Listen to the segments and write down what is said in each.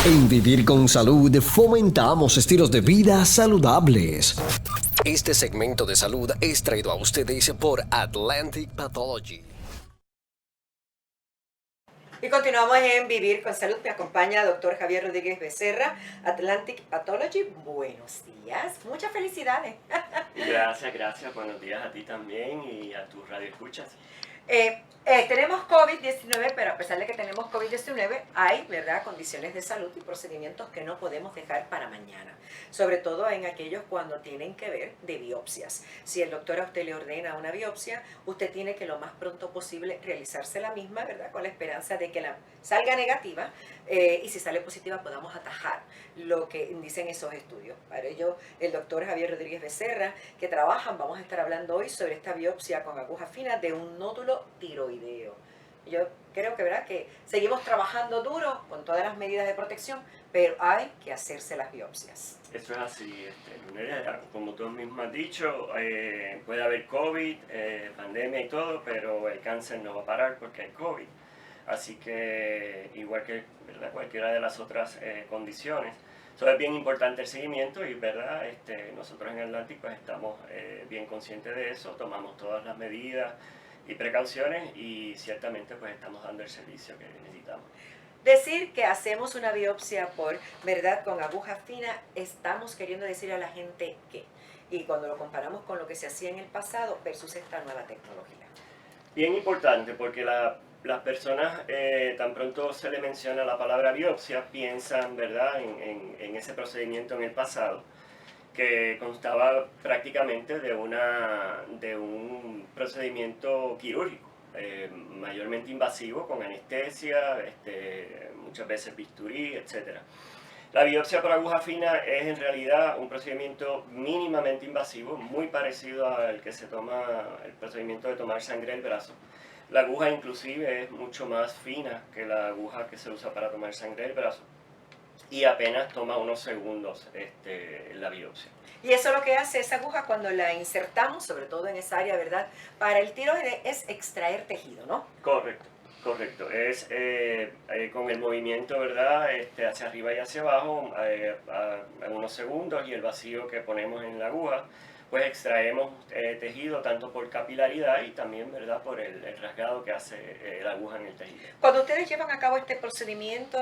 En Vivir con Salud fomentamos estilos de vida saludables. Este segmento de salud es traído a ustedes por Atlantic Pathology. Y continuamos en Vivir con Salud. Me acompaña doctor Javier Rodríguez Becerra, Atlantic Pathology. Buenos días, muchas felicidades. Gracias. Buenos días a ti también y a tus radioescuchas. Tenemos COVID-19, pero a pesar de que tenemos COVID-19, hay, ¿verdad?, condiciones de salud y procedimientos que no podemos dejar para mañana, sobre todo en aquellos cuando tienen que ver de biopsias. Si el doctor a usted le ordena una biopsia, usted tiene que lo más pronto posible realizarse la misma, ¿verdad?, con la esperanza de que la salga negativa y si sale positiva podamos atajar lo que dicen esos estudios. Para ello, el doctor Javier Rodríguez Becerra, que trabajan, vamos a estar hablando hoy sobre esta biopsia con aguja fina de un nódulo tiroideo. Yo creo que, ¿verdad?, que seguimos trabajando duro con todas las medidas de protección, pero hay que hacerse las biopsias. Eso es así, Lunera, como tú mismo has dicho, puede haber COVID, pandemia y todo, pero el cáncer no va a parar porque hay COVID. Así que, igual que, ¿verdad?, cualquiera de las otras condiciones, eso es bien importante el seguimiento y, ¿verdad?, nosotros en Atlantic pues estamos bien conscientes de eso, tomamos todas las medidas y precauciones y ciertamente pues estamos dando el servicio que necesitamos. Decir que hacemos una biopsia por, ¿verdad?, con aguja fina, estamos queriendo decir a la gente que, y cuando lo comparamos con lo que se hacía en el pasado versus esta nueva tecnología. Bien importante porque las personas, tan pronto se le menciona la palabra biopsia, piensan, ¿verdad?, en ese procedimiento en el pasado, que constaba prácticamente de un procedimiento quirúrgico, mayormente invasivo, con anestesia, muchas veces bisturí, etc. La biopsia por aguja fina es en realidad un procedimiento mínimamente invasivo, muy parecido al que se toma, el procedimiento de tomar sangre del brazo. La aguja inclusive es mucho más fina que la aguja que se usa para tomar sangre del brazo y apenas toma unos segundos la biopsia. Y eso lo que hace esa aguja cuando la insertamos, sobre todo en esa área, ¿verdad?, para el tiroides, es extraer tejido, ¿no? Correcto. Es con el movimiento, ¿verdad?, hacia arriba y hacia abajo, a unos segundos, y el vacío que ponemos en la aguja, pues extraemos tejido tanto por capilaridad y también, ¿verdad?, por el rasgado que hace la aguja en el tejido. Cuando ustedes llevan a cabo este procedimiento,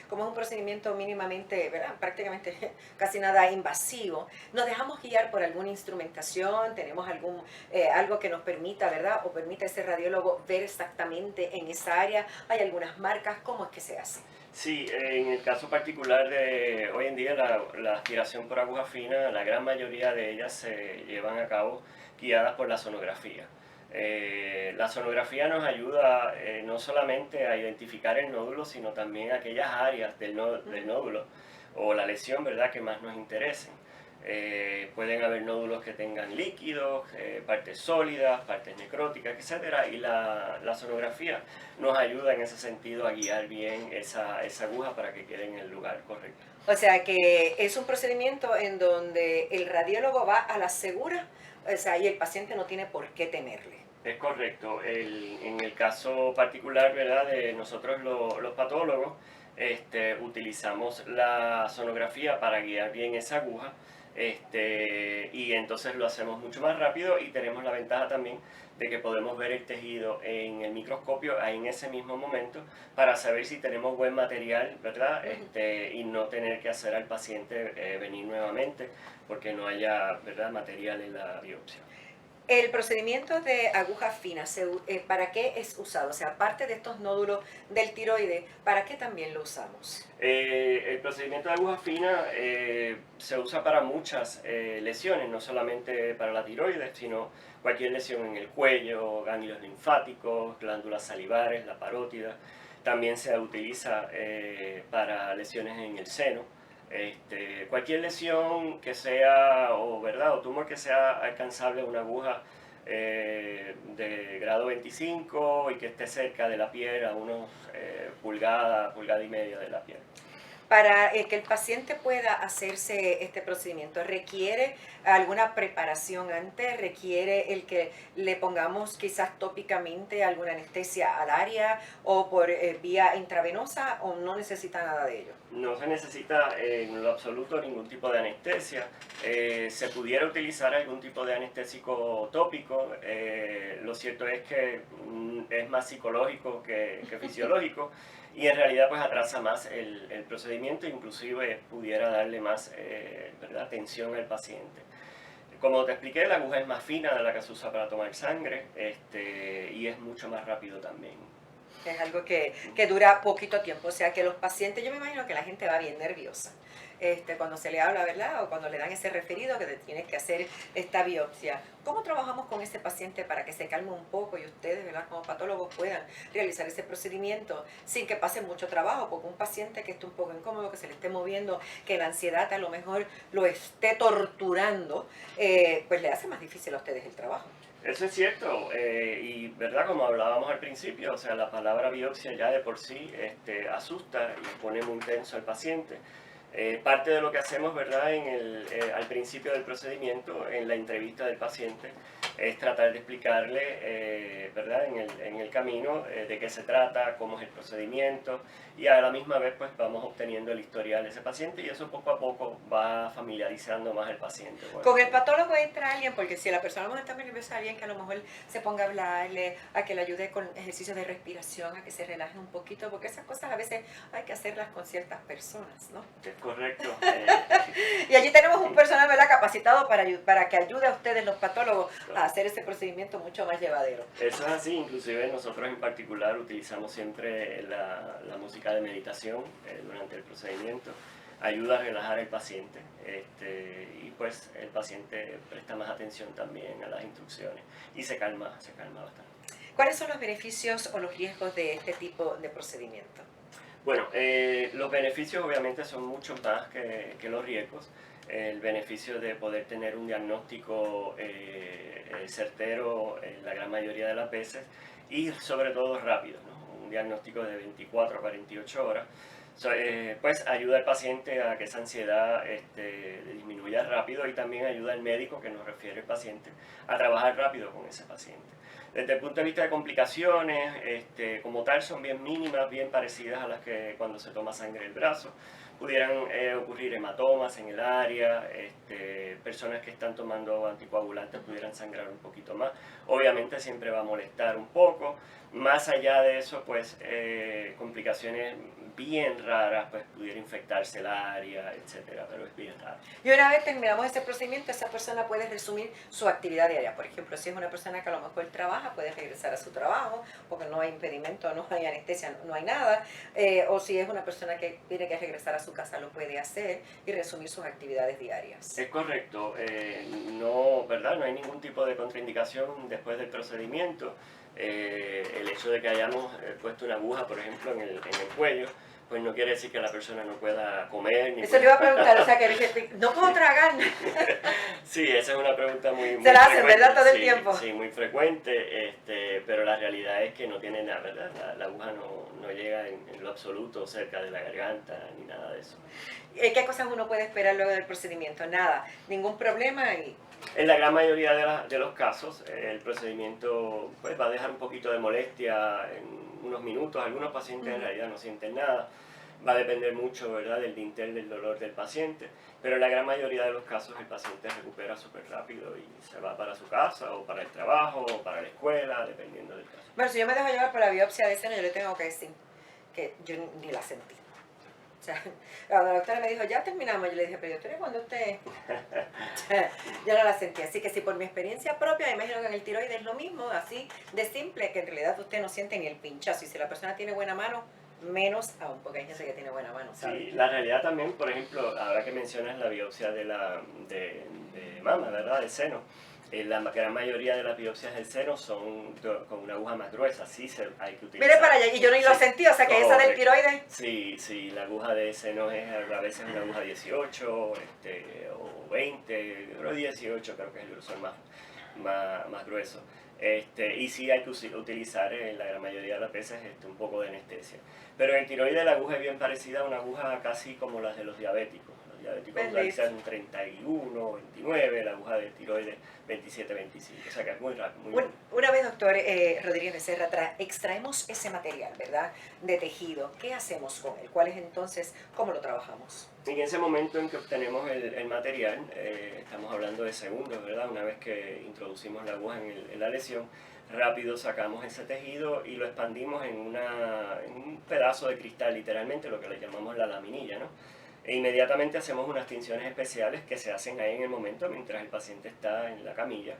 como es un procedimiento mínimamente, ¿verdad?, prácticamente casi nada invasivo, ¿nos dejamos guiar por alguna instrumentación? ¿Tenemos algo que nos permita, ¿verdad?, o permita a ese radiólogo ver exactamente en esa área? ¿Hay algunas marcas? ¿Cómo es que se hace? Sí, en el caso particular de hoy en día la aspiración por aguja fina, la gran mayoría de ellas se llevan a cabo guiadas por la sonografía. La sonografía nos ayuda no solamente a identificar el nódulo, sino también aquellas áreas del nódulo o la lesión, ¿verdad?, que más nos interesen. Pueden haber nódulos que tengan líquidos, partes sólidas, partes necróticas, etc. Y la sonografía nos ayuda en ese sentido a guiar bien esa aguja para que quede en el lugar correcto. O sea que es un procedimiento en donde el radiólogo va a la segura, o sea, y el paciente no tiene por qué temerle. Es correcto. En el caso particular, ¿verdad?, de nosotros los patólogos, utilizamos la sonografía para guiar bien esa aguja, y entonces lo hacemos mucho más rápido y tenemos la ventaja también de que podemos ver el tejido en el microscopio en ese mismo momento para saber si tenemos buen material, ¿verdad? Y no tener que hacer al paciente venir nuevamente porque no haya, ¿verdad?, material en la biopsia. El procedimiento de aguja fina, ¿para qué es usado? O sea, aparte de estos nódulos del tiroides, ¿para qué también lo usamos? El procedimiento de aguja fina se usa para muchas lesiones, no solamente para la tiroides, sino cualquier lesión en el cuello, ganglios linfáticos, glándulas salivares, la parótida. También se utiliza para lesiones en el seno. Cualquier lesión que sea, o tumor que sea alcanzable a una aguja de grado 25 y que esté cerca de la piel, a unos pulgada y media de la piel. Para que el paciente pueda hacerse este procedimiento, ¿requiere alguna preparación antes? ¿Requiere el que le pongamos quizás tópicamente alguna anestesia al área o por vía intravenosa o no necesita nada de ello? No se necesita en lo absoluto ningún tipo de anestesia. Se pudiera utilizar algún tipo de anestésico tópico. Lo cierto es que es más psicológico que fisiológico y en realidad pues atrasa más el procedimiento, inclusive pudiera darle más ¿verdad? Tensión al paciente. Como te expliqué, la aguja es más fina de la que se usa para tomar sangre y es mucho más rápido también. Es algo que dura poquito tiempo, o sea que los pacientes, yo me imagino que la gente va bien nerviosa cuando se le habla, ¿verdad? O cuando le dan ese referido que te tienes que hacer esta biopsia. ¿Cómo trabajamos con ese paciente para que se calme un poco y ustedes, ¿verdad? Como patólogos puedan realizar ese procedimiento sin que pase mucho trabajo? Porque un paciente que esté un poco incómodo, que se le esté moviendo, que la ansiedad a lo mejor lo esté torturando, pues le hace más difícil a ustedes el trabajo. Eso es cierto, y verdad, como hablábamos al principio, o sea, la palabra biopsia ya de por sí asusta y pone muy tenso al paciente. Parte de lo que hacemos, ¿verdad?, al principio del procedimiento, en la entrevista del paciente, es tratar de explicarle, ¿verdad?, en el camino de qué se trata, cómo es el procedimiento, y a la misma vez pues vamos obteniendo el historial de ese paciente y eso poco a poco va familiarizando más al paciente. Con el patólogo entra alguien, porque si la persona no está muy nerviosa, alguien que a lo mejor se ponga a hablarle, a que le ayude con ejercicios de respiración, a que se relaje un poquito, porque esas cosas a veces hay que hacerlas con ciertas personas, ¿no? Es correcto. Y allí tenemos un personal, ¿verdad?, capacitado para que ayude a ustedes, los patólogos, a hacer ese procedimiento mucho más llevadero. Eso es así, inclusive nosotros en particular utilizamos siempre la música de meditación durante el procedimiento. Ayuda a relajar al paciente y pues el paciente presta más atención también a las instrucciones y se calma bastante. ¿Cuáles son los beneficios o los riesgos de este tipo de procedimiento? Bueno, los beneficios obviamente son mucho más que los riesgos. El beneficio de poder tener un diagnóstico certero la gran mayoría de las veces y sobre todo rápido, ¿no? Un diagnóstico de 24 a 48 horas. Pues ayuda al paciente a que esa ansiedad disminuya rápido y también ayuda al médico que nos refiere el paciente a trabajar rápido con ese paciente. Desde el punto de vista de complicaciones, como tal son bien mínimas, bien parecidas a las que cuando se toma sangre del brazo. Pudieran ocurrir hematomas en el área, personas que están tomando anticoagulantes pudieran sangrar un poquito más. Obviamente siempre va a molestar un poco. Más allá de eso, pues complicaciones bien raras, pues pudiera infectarse el área, etcétera, pero es bien raro. Y una vez terminamos este procedimiento, esa persona puede resumir su actividad diaria. Por ejemplo, si es una persona que a lo mejor trabaja, puede regresar a su trabajo, porque no hay impedimento, no hay anestesia, no hay nada. O si es una persona que tiene que regresar a su casa, lo puede hacer y resumir sus actividades diarias. Es correcto, no, ¿verdad? No hay ningún tipo de contraindicación después del procedimiento. El hecho de que hayamos puesto una aguja, por ejemplo, en el cuello, pues no quiere decir que la persona no pueda comer. Ni Eso le iba a preguntar, o sea, que dije, no puedo tragar. Sí, esa es una pregunta muy Se la hacen, frecuente, ¿verdad? Todo el sí, tiempo. Sí, muy frecuente, pero la realidad es que no tiene nada, ¿verdad? La aguja no llega en lo absoluto cerca de la garganta ni nada de eso. ¿Qué cosas uno puede esperar luego del procedimiento? Nada, ningún problema y... En la gran mayoría de los casos, el procedimiento pues, va a dejar un poquito de molestia en unos minutos. Algunos pacientes en realidad no sienten nada. Va a depender mucho, ¿verdad?, del dintel del dolor del paciente. Pero en la gran mayoría de los casos el paciente recupera súper rápido y se va para su casa o para el trabajo o para la escuela, dependiendo del caso. Bueno, si yo me dejo llevar por la biopsia de seno, yo le tengo que decir que yo ni la sentí. O sea, cuando la doctora me dijo, ya terminamos, yo le dije, pero yo estoy cuando usted... yo no la sentí, así que si por mi experiencia propia, imagino que en el tiroides es lo mismo, así de simple, que en realidad usted no siente ni el pinchazo, y si la persona tiene buena mano, menos aún, porque hay gente que tiene buena mano, ¿sabes? Sí, la realidad también, por ejemplo, ahora que mencionas la biopsia de mama, ¿verdad?, del seno, la gran mayoría de las biopsias del seno son con una aguja más gruesa, sí hay que utilizar. Mire para allá, y yo ni lo sentí, o sea que esa del tiroides... Sí, la aguja de seno es a veces una aguja 18 o 20, pero 18 creo que es el grosor más grueso. Y sí hay que utilizar en la gran mayoría de las veces un poco de anestesia. Pero en el tiroides la aguja es bien parecida a una aguja casi como las de los diabéticos. Los diabéticos utilizan 31, 29, la aguja del tiroides 27, 25. O sea que es muy rápido. Una vez, doctor Rodríguez Becerra, extraemos ese material, ¿verdad? De tejido. ¿Qué hacemos con él? ¿Cuál es entonces? ¿Cómo lo trabajamos? En ese momento en que obtenemos el material, estamos hablando de segundos, ¿verdad? Una vez que introducimos la aguja en la lesión, rápido sacamos ese tejido y lo expandimos en un pedazo de cristal, literalmente lo que le llamamos la laminilla, ¿no? E inmediatamente hacemos unas tinciones especiales que se hacen ahí en el momento mientras el paciente está en la camilla.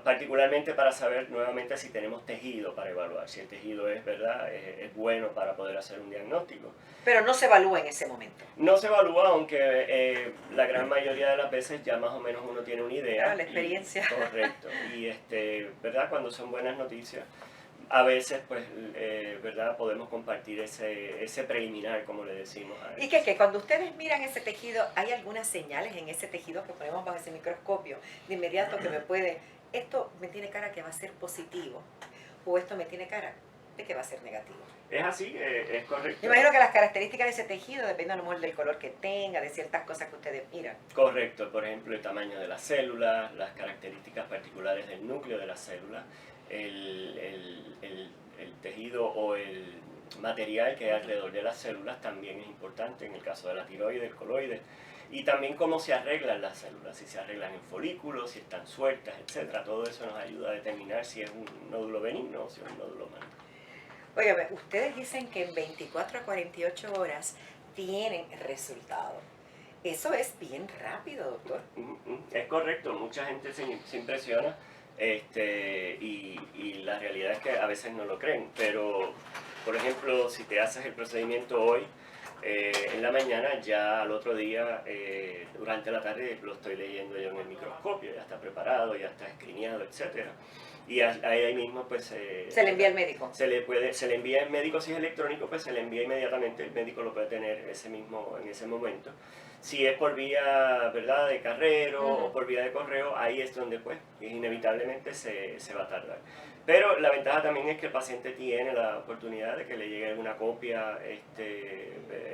Particularmente para saber nuevamente si tenemos tejido para evaluar, si el tejido es, ¿verdad? Es bueno para poder hacer un diagnóstico. Pero no se evalúa en ese momento. No se evalúa, aunque la gran mayoría de las veces ya más o menos uno tiene una idea. La experiencia. Correcto. Y ¿verdad? Cuando son buenas noticias, a veces, pues, ¿verdad? Podemos compartir ese preliminar, como le decimos a él. Y que cuando ustedes miran ese tejido, ¿hay algunas señales en ese tejido que ponemos bajo ese microscopio de inmediato que esto me tiene cara que va a ser positivo, o esto me tiene cara de que va a ser negativo? Es así, es correcto. Me imagino que las características de ese tejido dependen a lo mejor del color que tenga, de ciertas cosas que ustedes miran. Correcto, por ejemplo, el tamaño de las células, las características particulares del núcleo de las células, el tejido o el material que hay alrededor de las células también es importante en el caso de la tiroides, el coloide, y también cómo se arreglan las células, si se arreglan en folículos, si están sueltas, etcétera. Todo eso nos ayuda a determinar si es un nódulo benigno o si es un nódulo maligno. Óigame, ustedes dicen que en 24 a 48 horas tienen resultado. Eso es bien rápido, doctor. Es correcto, mucha gente se impresiona. Y la realidad es que a veces no lo creen, pero por ejemplo, si te haces el procedimiento hoy, en la mañana, ya al otro día, durante la tarde, lo estoy leyendo yo en el microscopio, ya está preparado, ya está escrineado, etcétera. Y ahí mismo pues se le envía al médico. Se le envía al médico. Si es electrónico, pues se le envía inmediatamente, el médico lo puede tener en ese momento. Si es por vía, ¿verdad?, de carrero o por vía de correo, ahí es donde pues inevitablemente se va a tardar. Pero la ventaja también es que el paciente tiene la oportunidad de que le llegue una copia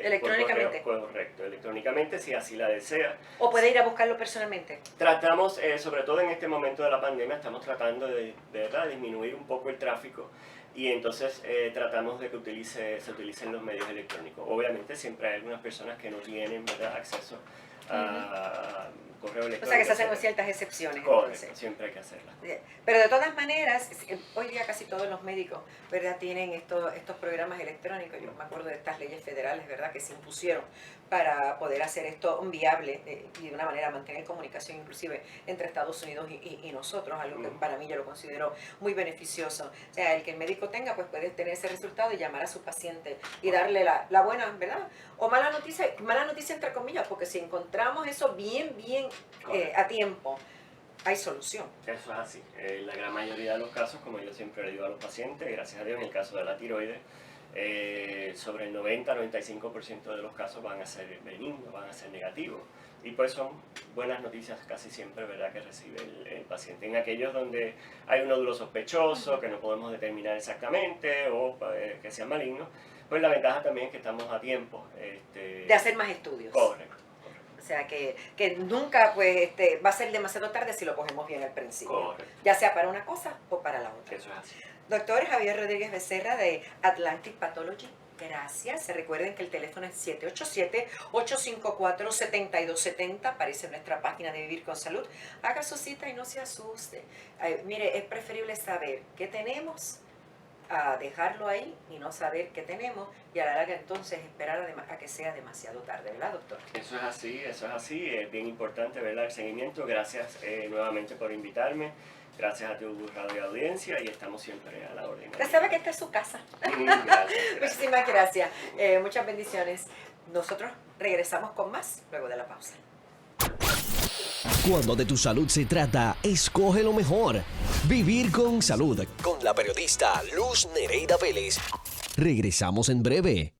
electrónicamente. Por correo, correcto, electrónicamente, si así la desea. ¿O puede ir a buscarlo personalmente? Tratamos, sobre todo en este momento de la pandemia, estamos tratando de ¿verdad?, disminuir un poco el tráfico. Y entonces tratamos de que se utilicen los medios electrónicos. Obviamente siempre hay algunas personas que no tienen, ¿verdad?, acceso a correo electrónico. O sea que se hacen ciertas excepciones. Correcto, entonces. siempre hay que hacerlas. Pero de todas maneras, hoy día casi todos los médicos, ¿verdad?, tienen estos programas electrónicos. Yo me acuerdo de estas leyes federales, ¿verdad?, que se impusieron para poder hacer esto viable y de una manera mantener comunicación inclusive entre Estados Unidos y nosotros, algo que para mí yo lo considero muy beneficioso. O sea, el que el médico tenga, pues puede tener ese resultado y llamar a su paciente y darle la buena, ¿verdad? O mala noticia entre comillas, porque si encontramos eso bien a tiempo, hay solución. Eso es así. En la gran mayoría de los casos, como yo siempre le digo a los pacientes, gracias a Dios, en el caso de la tiroides, sobre el 90-95% de los casos van a ser benignos, van a ser negativos. Y pues son buenas noticias casi siempre, ¿verdad?, que recibe el paciente. En aquellos donde hay un nódulo sospechoso, que no podemos determinar exactamente, o que sea maligno, pues la ventaja también es que estamos a tiempo. De hacer más estudios. Correcto. O sea, que nunca pues va a ser demasiado tarde si lo cogemos bien al principio. Correcto. Ya sea para una cosa o para la otra. Eso es así. Doctor Javier Rodríguez Becerra de Atlantic Pathology, gracias. Se recuerden que el teléfono es 787-854-7270. Aparece en nuestra página de Vivir con Salud. Haga su cita y no se asuste. Mire, es preferible saber qué tenemos a dejarlo ahí y no saber qué tenemos y a la larga entonces esperar a que sea demasiado tarde, ¿verdad, doctor? Eso es así, es bien importante, ¿verdad?, el seguimiento. Gracias nuevamente por invitarme, gracias a tu radio audiencia y estamos siempre a la orden. Usted sabe que esta es su casa. Gracias. Muchísimas gracias, muchas bendiciones. Nosotros regresamos con más luego de la pausa. Cuando de tu salud se trata, escoge lo mejor. Vivir con Salud. Con la periodista Luz Nereida Vélez. Regresamos en breve.